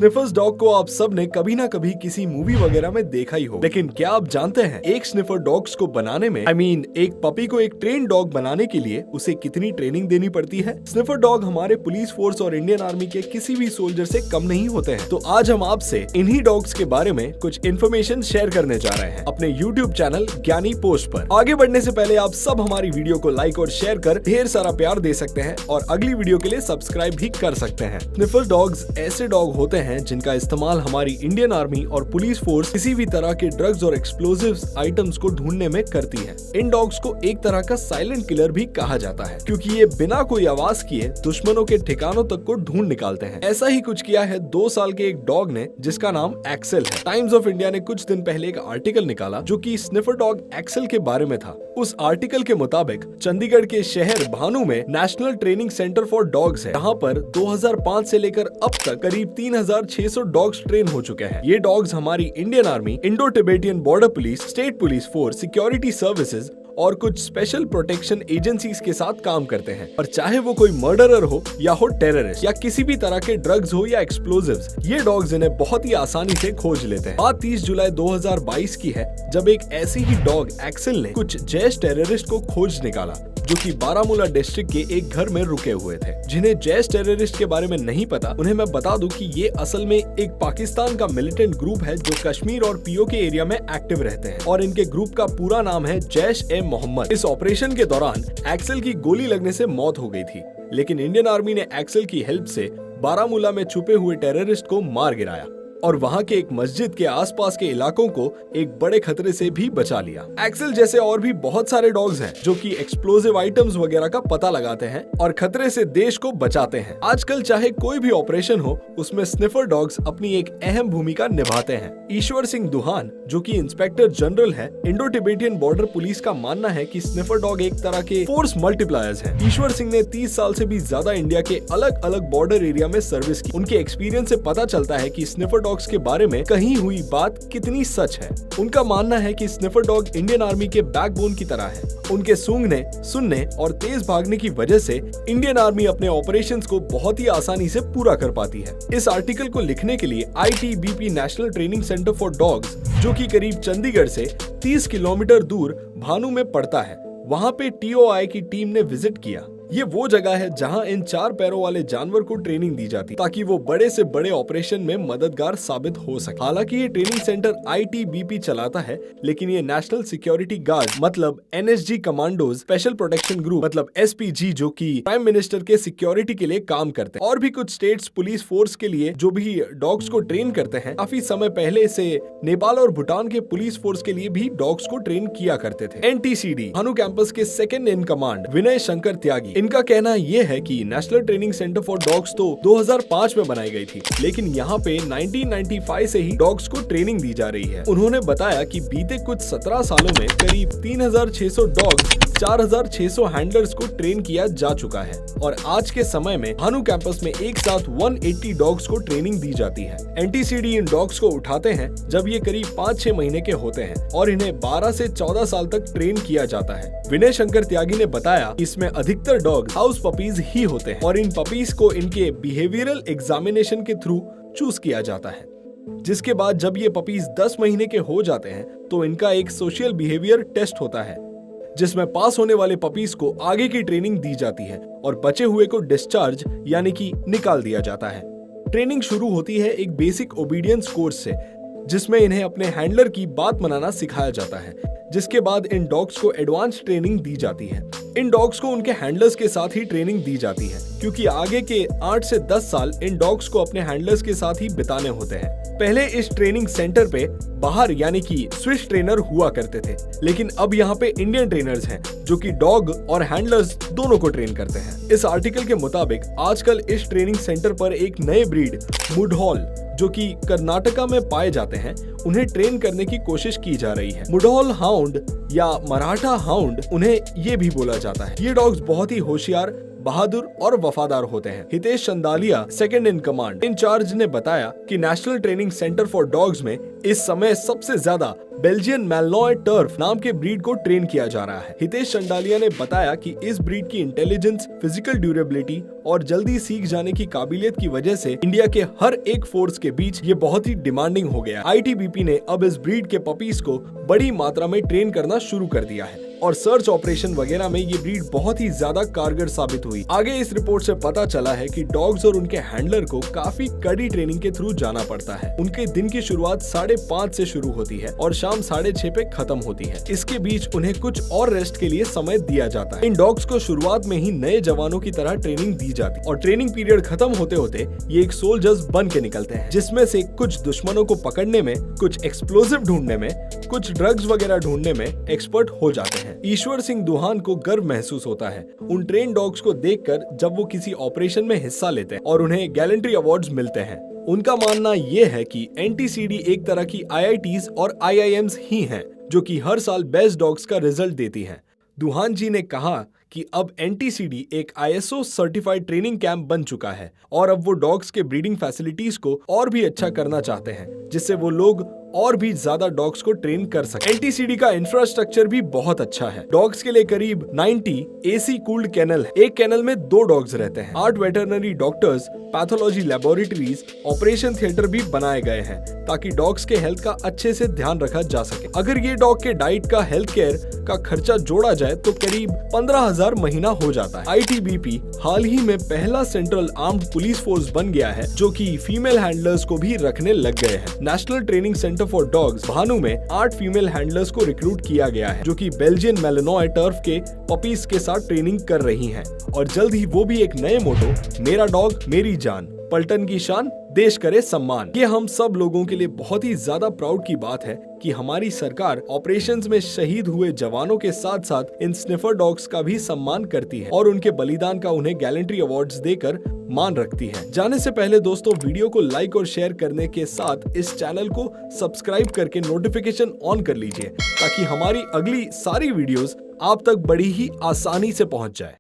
Sniffers dog को आप सब ने कभी ना कभी किसी मूवी वगैरह में देखा ही हो, लेकिन क्या आप जानते हैं एक स्निफर डॉग्स को बनाने में एक पपी को एक ट्रेन डॉग बनाने के लिए उसे कितनी ट्रेनिंग देनी पड़ती है। स्निफर डॉग हमारे पुलिस फोर्स और इंडियन आर्मी के किसी भी सोल्जर से कम नहीं होते हैं। तो आज हम आपसे इन्हीं डॉग्स के बारे में कुछ इन्फॉर्मेशन शेयर करने जा रहे हैं अपने यूट्यूब चैनल ज्ञानी पोस्ट पर। आगे बढ़ने से पहले आप सब हमारी वीडियो को लाइक और शेयर कर ढेर सारा प्यार दे सकते हैं और अगली वीडियो के लिए सब्सक्राइब भी कर सकते हैं। स्निफर डॉग्स ऐसे डॉग होते हैं जिनका इस्तेमाल हमारी इंडियन आर्मी और पुलिस फोर्स किसी भी तरह के ड्रग्स और एक्सप्लोजिव्स आइटम्स को ढूंढने में करती है। इन डॉग्स को एक तरह का साइलेंट किलर भी कहा जाता है, क्योंकि ये बिना कोई आवाज किए दुश्मनों के ठिकानों तक को ढूंढ निकालते हैं। ऐसा ही कुछ किया है 2 साल के एक डॉग ने, जिसका नाम एक्सेल है। टाइम्स ऑफ इंडिया ने कुछ दिन पहले एक आर्टिकल निकाला जो कि स्निफर डॉग एक्सेल के बारे में था। उस आर्टिकल के मुताबिक चंडीगढ़ के शहर भानु में national training centre for dogs है, जहाँ पर 2005 से लेकर अब तक करीब 3600 डॉग्स ट्रेन हो चुके हैं। ये डॉग्स हमारी Indian army, Indo Tibetan border police, state police force, security services और कुछ स्पेशल प्रोटेक्शन एजेंसीज के साथ काम करते हैं। और चाहे वो कोई मर्डरर हो या हो टेररिस्ट या किसी भी तरह के ड्रग्स हो या एक्सप्लोजिव्स, ये डॉग्स इन्हें बहुत ही आसानी से खोज लेते हैं। बात 30 जुलाई 2022 की है, जब एक ऐसी ही डॉग एक्सेल ने कुछ जैश टेररिस्ट को खोज निकाला जो कि बारामूला डिस्ट्रिक्ट के एक घर में रुके हुए थे। जिन्हें जैश टेररिस्ट के बारे में नहीं पता, उन्हें मैं बता दूं कि ये असल में एक पाकिस्तान का मिलिटेंट ग्रुप है जो कश्मीर और पीओके एरिया में एक्टिव रहते हैं और इनके ग्रुप का पूरा नाम है जैश-ए-मोहम्मद। इस ऑपरेशन के दौरान एक्सेल की गोली लगने से मौत हो गई थी, लेकिन इंडियन आर्मी ने एक्सेल की हेल्प से बारामूला में छुपे हुए टेररिस्ट को मार गिराया और वहां के एक मस्जिद के आसपास के इलाकों को एक बड़े खतरे से भी बचा लिया। एक्सेल जैसे और भी बहुत सारे डॉग्स हैं जो कि एक्सप्लोजिव आइटम्स वगैरह का पता लगाते हैं और खतरे से देश को बचाते हैं। आजकल चाहे कोई भी ऑपरेशन हो, उसमें स्निफर डॉग्स अपनी एक अहम भूमिका निभाते हैं। ईश्वर सिंह दुहान, जो कि इंस्पेक्टर जनरल है इंडो टिबेटियन बॉर्डर पुलिस, का मानना है कि स्निफर डॉग एक तरह के फोर्स मल्टीप्लायर्स हैं। ईश्वर सिंह ने 30 साल से भी ज्यादा इंडिया के अलग अलग बॉर्डर एरिया में सर्विस की। उनके एक्सपीरियंस से पता चलता है कि स्निफर डॉग्स के बारे में कहीं हुई बात कितनी सच है। उनका मानना है कि स्निफर डॉग इंडियन आर्मी के बैकबोन की तरह है। उनके सूंघने, सुनने और तेज भागने की वजह से इंडियन आर्मी अपने ऑपरेशंस को बहुत ही आसानी से पूरा कर पाती है। इस आर्टिकल को लिखने के लिए ITBP national training centre for dogs, जो कि करीब चंडीगढ़ से 30 किलोमीटर दूर भानु में पड़ता है, वहाँ पे TOI की टीम ने विजिट किया। ये वो जगह है जहां इन 4 पैरों वाले जानवर को ट्रेनिंग दी जाती ताकि वो बड़े से बड़े ऑपरेशन में मददगार साबित हो सके। हालांकि ये ट्रेनिंग सेंटर ITBP चलाता है, लेकिन ये नेशनल सिक्योरिटी गार्ड मतलब NSG commandos, special protection group मतलब SPG, जो कि प्राइम मिनिस्टर के सिक्योरिटी के लिए काम करते हैं, और भी कुछ स्टेट्स पुलिस फोर्स के लिए जो भी डॉग्स को ट्रेन करते हैं। काफी समय पहले से नेपाल और भूटान के पुलिस फोर्स के लिए भी डॉग्स को ट्रेन किया करते थे। NTCD भानु कैंपस के second in command Vinay Shankar त्यागी, इनका कहना यह है कि national training centre for dogs तो 2005 में बनाई गई थी, लेकिन यहाँ पे 1995 से ही डॉग्स को ट्रेनिंग दी जा रही है। उन्होंने बताया कि बीते कुछ 17 सालों में करीब 3600 डॉग्स, 4600 हैंडलर्स को ट्रेन किया जा चुका है और आज के समय में भानु कैंपस में एक साथ 180 डॉग्स को ट्रेनिंग दी जाती है। NTCD इन डॉग्स को उठाते हैं जब ये करीब 5-6 महीने के होते हैं और इन्हें 12 से 14 साल तक ट्रेन किया जाता है। विनय शंकर त्यागी ने बताया इसमें अधिकतर डॉग हाउस पपीज ही होते हैं और इन पपीज को इनके बिहेवियरल एग्जामिनेशन के थ्रू चूज किया जाता है, जिसके बाद जब ये पपीज 10 महीने के हो जाते हैं तो इनका एक सोशल बिहेवियर टेस्ट होता है, जिसमें पास होने वाले पपीज को आगे की ट्रेनिंग दी जाती है और बचे हुए को डिस्चार्ज यानी कि निकाल दिया जाता है। ट्रेनिंग शुरू होती है एक बेसिक ओबीडियंस कोर्स से, जिसमें इन्हें अपने हैंडलर की बात मनाना सिखाया जाता है, जिसके बाद इन डॉग्स को एडवांस ट्रेनिंग दी जाती है। इन डॉग्स को उनके हैंडलर्स के साथ ही ट्रेनिंग दी जाती है, क्योंकि आगे के 8 से 10 साल इन डॉग्स को अपने हैंडलर्स के साथ ही बिताने होते हैं। पहले इस ट्रेनिंग सेंटर पे बाहर यानी कि स्विस ट्रेनर हुआ करते थे, लेकिन अब यहाँ पे इंडियन ट्रेनर्स हैं जो कि डॉग और हैंडलर्स दोनों को ट्रेन करते हैं। इस आर्टिकल के मुताबिक आजकल इस ट्रेनिंग सेंटर पर एक नए ब्रीड मुढौल, जो कि कर्नाटका में पाए जाते हैं, उन्हें ट्रेन करने की कोशिश की जा रही है। मुढौल हाउंड या मराठा हाउंड उन्हें ये भी बोला जाता है। ये डॉग्स बहुत ही होशियार, बहादुर और वफादार होते हैं। Hitesh Chandalia, second in command incharge, ने बताया कि national training centre for dogs में इस समय सबसे ज्यादा बेल्जियन मैलनॉय टर्फ नाम के ब्रीड को ट्रेन किया जा रहा है। हितेश चंडालिया ने बताया कि इस ब्रीड की इंटेलिजेंस, फिजिकल ड्यूरेबिलिटी और जल्दी सीख जाने की काबिलियत की वजह से इंडिया के हर एक फोर्स के बीच ये बहुत ही डिमांडिंग हो गया। ITBP ने अब इस ब्रीड के पपीज को बड़ी मात्रा में ट्रेन करना शुरू कर दिया है और सर्च ऑपरेशन वगैरह में ये ब्रीड बहुत ही ज्यादा कारगर साबित हुई। आगे इस रिपोर्ट से पता चला है कि डॉग्स और उनके हैंडलर को काफी कड़ी ट्रेनिंग के थ्रू जाना पड़ता है। उनके दिन की शुरुआत 5:30 से शुरू होती है और शाम 6:30 पे खत्म होती है। इसके बीच उन्हें कुछ और रेस्ट के लिए समय दिया जाता है। इन डॉग्स को शुरुआत में ही नए जवानों की तरह ट्रेनिंग दी जाती है और ट्रेनिंग पीरियड खत्म होते होते ये एक सोल्जर्स बन के निकलते हैं, जिसमें से कुछ दुश्मनों को पकड़ने में, कुछ एक्सप्लोजिव ढूंढने में, कुछ ड्रग्स वगैरह ढूंढने में एक्सपर्ट हो जाते हैं। ईश्वर सिंह दुहान को गर्व महसूस होता है उन ट्रेन डॉग्स को देखकर जब वो किसी ऑपरेशन में हिस्सा लेते हैं और उन्हें गैलेंट्री अवार्ड्स मिलते हैं। उनका मानना ये है कि NTCD एक तरह की IITs और IIMs ही हैं, जो कि हर साल बेस्ट डॉग्स का रिजल्ट देती हैं। दुहान जी ने कहा कि अब NTCD एक ISO सर्टिफाइड ट्रेनिंग कैंप बन चुका है और अब वो डॉग्स के ब्रीडिंग फैसिलिटीज को और भी अच्छा करना चाहते हैं, जिससे वो लोग और भी ज्यादा डॉग्स को ट्रेन कर सके। NTCD का इंफ्रास्ट्रक्चर भी बहुत अच्छा है। डॉग्स के लिए करीब 90 AC कूल्ड केनल है। एक केनल में 2 डॉग्स रहते हैं। 8 veterinary doctors, pathology laboratories, operation theatre भी बनाए गए हैं ताकि डॉग्स के हेल्थ का अच्छे से ध्यान रखा जा सके। अगर ये डॉग के डाइट का, हेल्थ केयर का खर्चा जोड़ा जाए तो करीब 15,000 महीना हो जाता है। ITBP हाल ही में पहला सेंट्रल आर्म्ड पुलिस फोर्स बन गया है, जो कि फीमेल हैंडलर्स को भी रखने लग गए हैं। National training centre for dogs Bhanu में 8 फीमेल हैंडलर्स को रिक्रूट किया गया है, जो कि बेल्जियन मैलेनॉय टर्फ के पपीज के साथ ट्रेनिंग कर रही हैं और जल्द ही वो भी एक नए मोटो, मेरा डॉग मेरी जान, पलटन की शान, देश करे सम्मान। ये हम सब लोगों के लिए बहुत ही ज्यादा प्राउड की बात है कि हमारी सरकार ऑपरेशंस में शहीद हुए जवानों के साथ साथ इन स्निफर डॉग्स का भी सम्मान करती है और उनके बलिदान का उन्हें गैलेंट्री अवार्ड्स देकर मान रखती है। जाने से पहले दोस्तों, वीडियो को लाइक और शेयर करने के साथ इस चैनल को सब्सक्राइब करके नोटिफिकेशन ऑन कर लीजिए ताकि हमारी अगली सारी वीडियोस आप तक बड़ी ही आसानी से पहुंच जाए।